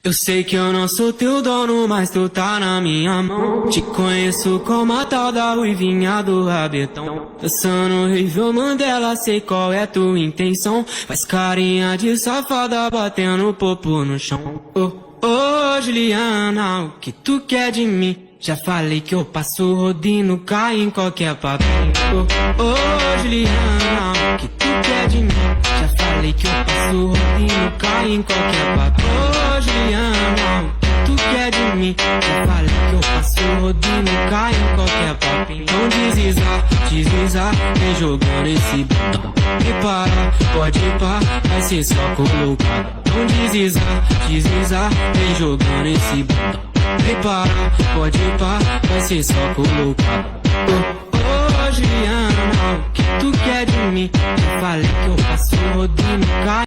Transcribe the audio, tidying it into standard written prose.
Eu sei que eu não sou teu dono, mas tu tá na minha mão. Te conheço como a tal da ruivinha do rabetão. Dançando Rivel Mandela, sei qual é tua intenção. Faz carinha de safada, batendo popo no chão. Oh, Juliana, o que tu quer de mim? Já falei que eu passo rodinho, cai em qualquer papinho. Oh, Juliana, o que tu quer de mim? Já falei que eu passo rodinho, cai em qualquer papinho. Oh, Juliana, o que tu quer de mim? Já falei que eu passo rodinho, cai em qualquer papinho. Então deslizar, vem jogando esse botão. Prepara, pode ir pá, vai ser só colocado. Então deslizar, vem jogando esse botão. Prepara, pode ir pá, vai ser só colocado. Oh, Juliana, o que tu quer de mim? Já falei que eu passo rodinho, cai